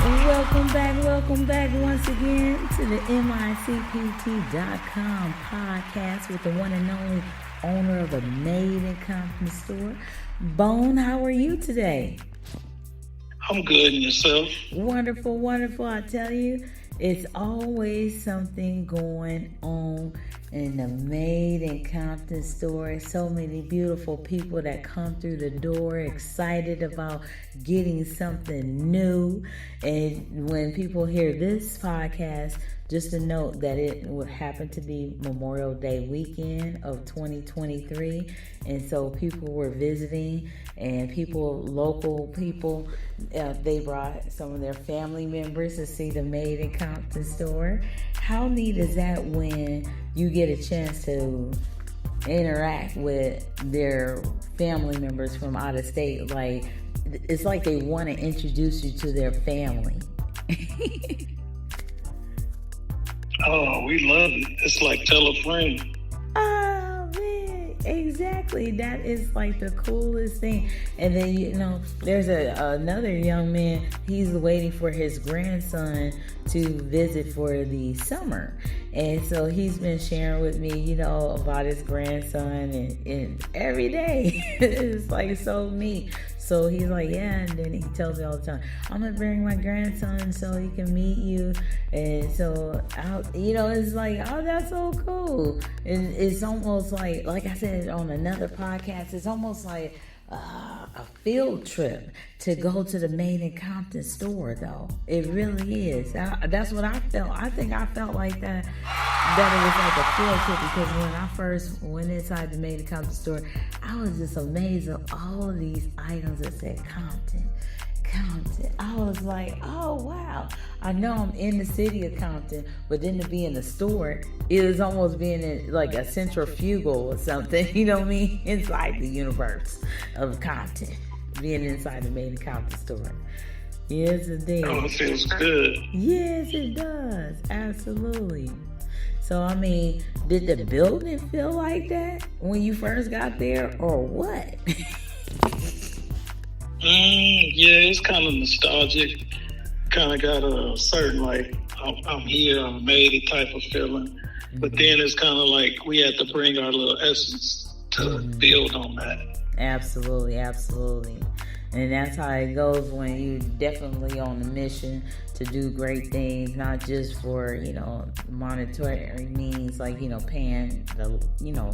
Welcome back once again to the Micpt.com podcast with the one and only owner of the Made in Compton store. Bone, how are you today? I'm good, and yourself? Wonderful. I tell you, it's always something going on in the Made in Compton store. So many beautiful people that come through the door excited about getting something new. And when people hear this podcast, just to note that it would happen to be Memorial Day weekend of 2023. And so people were visiting, and local people, they brought some of their family members to see the Made in Compton store. How neat is that when you get a chance to interact with their family members from out of state? Like, it's like they want to introduce you to their family. Oh, we love it. It's like tell a friend. Oh, man. Exactly. That is like the coolest thing. And then, there's another young man. He's waiting for his grandson to visit for the summer. And so he's been sharing with me, about his grandson and every day. It's like so neat. So he's like, yeah, and then he tells me all the time, I'm going to bring my grandson so he can meet you. And so, it's like, oh, that's so cool. And it's almost like I said on another podcast, it's almost like a field trip to go to the Made in Compton store, though. It really is. That's what I felt. I think I felt like that it was like a field trip, because when I first went inside the Made in Compton store, I was just amazed at all of these items that said Compton. I was like, oh wow, I know I'm in the city of Compton, but then to be in the store, it was almost being in like a centrifugal or something, you know what I mean, inside the universe of Compton, being inside the Made in Compton store. Yes, indeed. Oh, it feels good. Yes, it does. Absolutely. So, did the building feel like that when you first got there, or what? Yeah, it's kind of nostalgic. Kind of got a certain, I'm here, I'm made it type of feeling. Mm-hmm. But then it's kind of like we had to bring our little essence to build on that. Absolutely. And that's how it goes when you definitely on a mission to do great things, not just for, monetary means, like, paying the,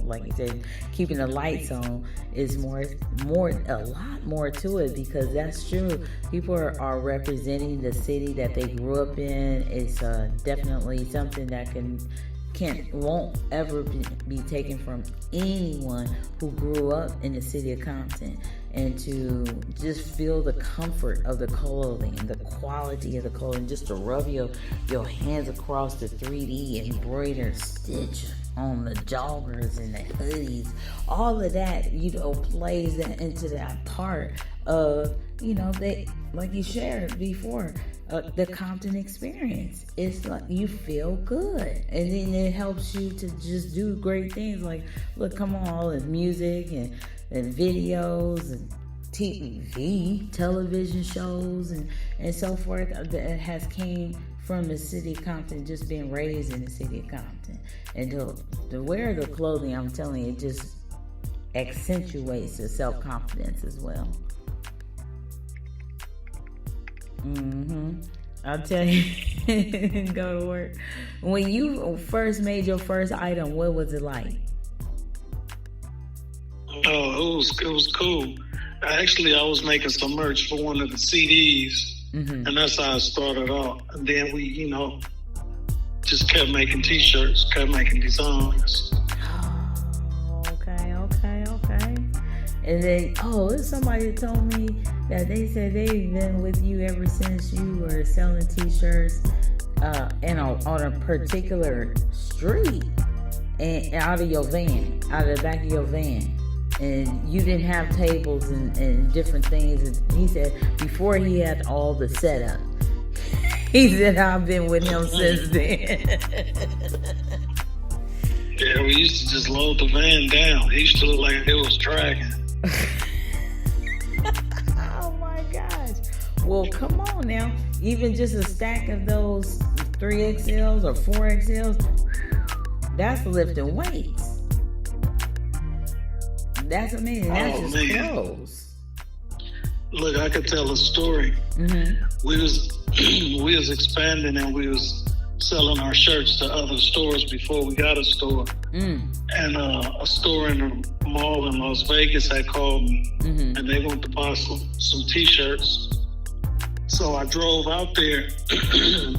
like you said, keeping the lights on is a lot more to it, because that's true. People are representing the city that they grew up in. It's definitely something that won't ever be taken from anyone who grew up in the city of Compton. And to just feel the comfort of the clothing, the quality of the clothing, just to rub your hands across the 3D embroidered stitch on the joggers and the hoodies, all of that, plays that into that part of, they, like you shared before, the Compton experience. It's like you feel good, and then it helps you to just do great things. Like, look, come on, all the music and videos and television shows and so forth that has came from the city of Compton, just being raised in the city of Compton. And to wear the clothing, I'm telling you, it just accentuates the self-confidence as well. I'll tell you, go to work. When you first made your first item, what was it like? Oh, it was cool. Actually, I was making some merch for one of the CDs, and that's how I started off. And then we, just kept making T-shirts, kept making designs. Oh, okay. And then, somebody told me that they said they've been with you ever since you were selling T-shirts on a particular street and out of the back of your van. And you didn't have tables and different things. And he said before he had all the setup, he said, I've been with him since then. Yeah, we used to just load the van down. It used to look like it was dragging. Oh my gosh. Well, come on now. Even just a stack of those 3XLs or 4XLs, that's lifting weights. That's amazing. That's just clothes. Look, I could tell a story. Mm-hmm. We was expanding, and we was selling our shirts to other stores before we got a store. And a store in the mall in Las Vegas had called me, and they wanted to buy some T-shirts. So I drove out there, and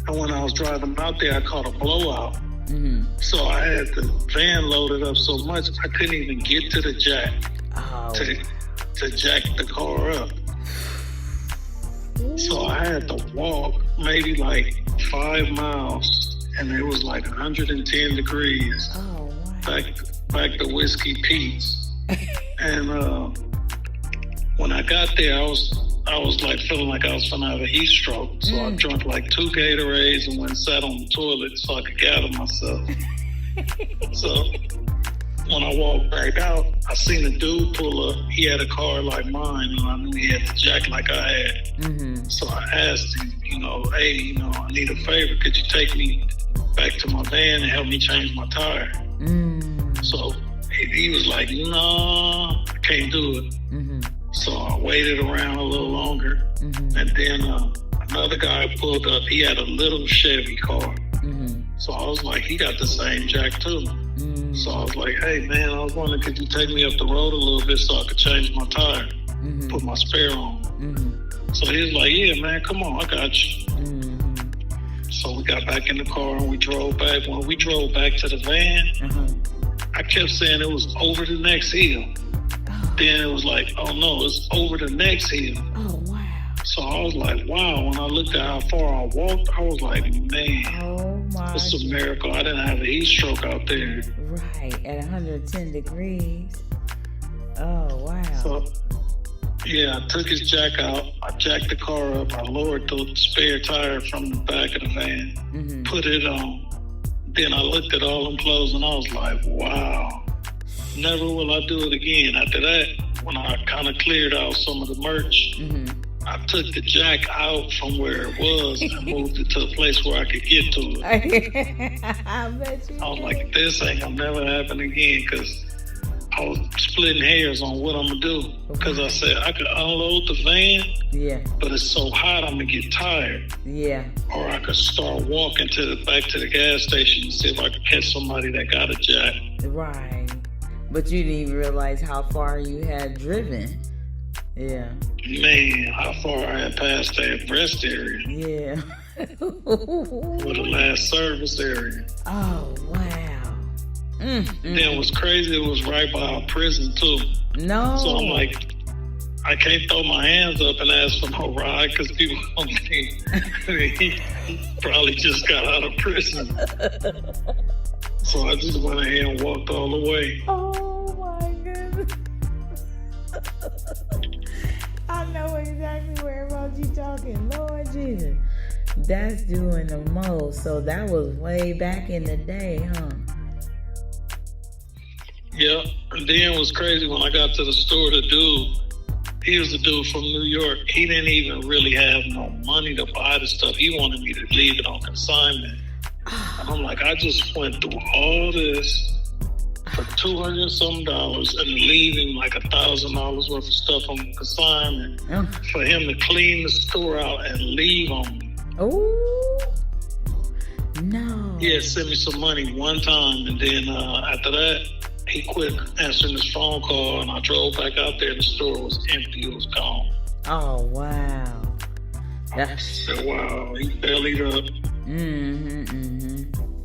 when I was driving out there, I caught a blowout. So I had the van loaded up so much I couldn't even get to the jack to jack the car up. So I had to walk maybe like 5 miles, and it was like 110 degrees. Oh, wow. Back to Whiskey Pete's. And when I got there, I was like feeling like I was gonna have a heat stroke. So I drank like 2 Gatorades and went and sat on the toilet so I could gather myself. So when I walked back out, I seen a dude pull up. He had a car like mine, and I knew he had the jack like I had. So I asked him, hey, I need a favor. Could you take me back to my van and help me change my tire? So he was like, no, I can't do it. So I waited around a little longer, and then another guy pulled up. He had a little Chevy car. So I was like, he got the same jack too. So I was like, hey man, I was wondering, could you take me up the road a little bit so I could change my tire, put my spare on? So he was like, yeah man, come on, I got you. So we got back in the car and we drove back. When we drove back to the van, I kept saying it was over the next hill. Then it was like, oh no, it's over the next hill. Oh, wow. So I was like, wow. When I looked at how far I walked, I was like, man, oh my, it's a miracle I didn't have a heat stroke out there. Right, at 110 degrees. Oh, wow. So, yeah, I took his jack out. I jacked the car up. I lowered the spare tire from the back of the van, put it on. Then I looked at all them clothes and I was like, wow. Never will I do it again. After that, when I kind of cleared out some of the merch, I took the jack out from where it was and moved it to a place where I could get to it. I bet you I was like, this ain't gonna never happen again, because I was splitting hairs on what I'm gonna do. Because I said I could unload the van, but it's so hot I'm gonna get tired. Or I could start walking back to the gas station and see if I could catch somebody that got a jack. Right. But you didn't even realize how far you had driven. Yeah. Man, how far I had passed that rest area. Yeah. Or the last service area. Oh, wow. Then what's crazy, it was right by our prison, too. No. So I'm like, I can't throw my hands up and ask for no ride, because people don't think he probably just got out of prison. So I just went ahead and walked all the way. Oh my goodness. I know exactly whereabouts you talking. Lord Jesus. That's doing the most. So that was way back in the day, huh? Yeah. And then it was crazy when I got to the store, the dude, he was a dude from New York. He didn't even really have no money to buy the stuff. He wanted me to leave it on consignment. And I'm like, I just went through all this for $200 and some and leaving like $1,000 worth of stuff on consignment for him to clean the store out and leave on me. Oh no! Yeah, sent me some money one time, and then after that, he quit answering his phone call, and I drove back out there. The store was empty; it was gone. Oh wow! I said, "Wow, he bellied up."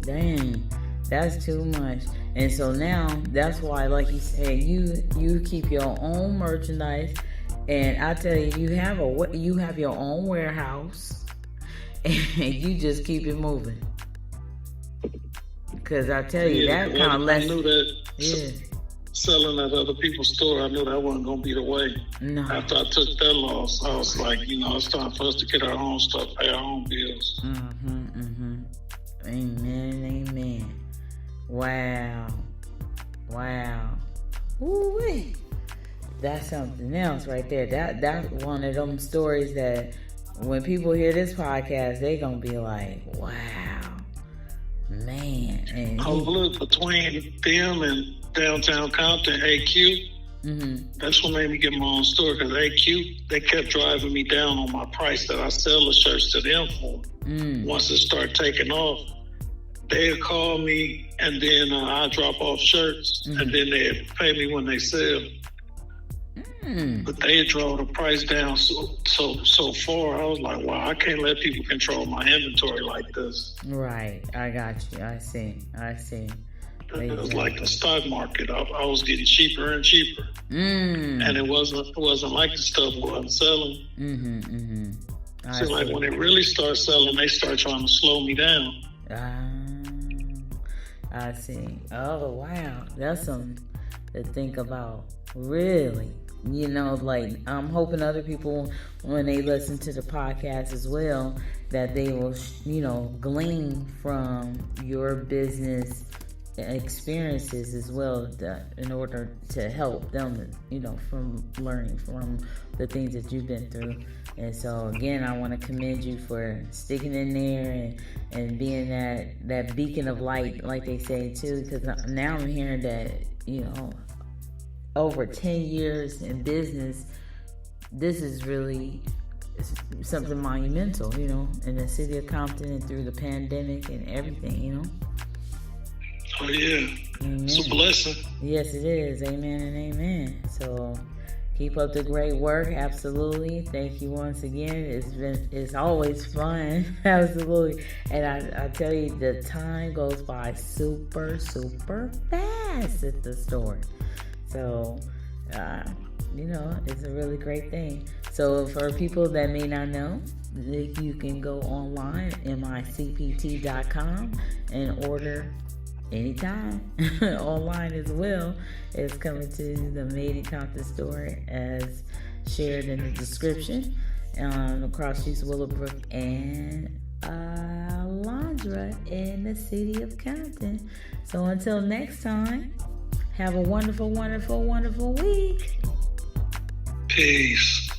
Dang, that's too much. And so now that's why, like you said, you keep your own merchandise, and I tell you, you have your own warehouse, and you just keep it moving. Because I tell you, that kind of less. I knew that. Selling at other people's store, I knew that wasn't going to be the way. No. After I took that loss, I was like, it's time for us to get our own stuff, pay our own bills. Amen. Wow. Ooh-wee. That's something else right there. That's one of them stories that when people hear this podcast, they gonna be like, "Wow, man!" And look, between them and downtown Compton, AQ, that's what made me get my own store, because AQ, they kept driving me down on my price that I sell the shirts to them for. Once it started taking off, they'd call me, and then I drop off shirts, and then they'd pay me when they sell. But they drove the price down so far. I was like, wow, I can't let people control my inventory like this. Right, I got you. I see. It was like the stock market. I was getting cheaper and cheaper, and it wasn't like the stuff wasn't selling. So like when it really starts selling, they start trying to slow me down. I see. Oh wow, that's something to think about. Really. You know, like, I'm hoping other people, when they listen to the podcast as well, that they will, glean from your business experiences as well, in order to help them, from learning from the things that you've been through. And so, again, I want to commend you for sticking in there and being that beacon of light, like they say, too, because now I'm hearing that, over 10 years in business, this is really something monumental, in the city of Compton and through the pandemic and everything, Oh, yeah. Amen. It's a blessing. Yes, it is. Amen and amen. So keep up the great work. Absolutely. Thank you once again. It's always fun. Absolutely. And I tell you, the time goes by super, super fast at the store. So, it's a really great thing. So for people that may not know, you can go online, micpt.com, and order anytime online as well. It's coming to the Micpt store as shared in the description, across East Willowbrook and Alondra in the city of Compton. So until next time, have a wonderful, wonderful, wonderful week. Peace.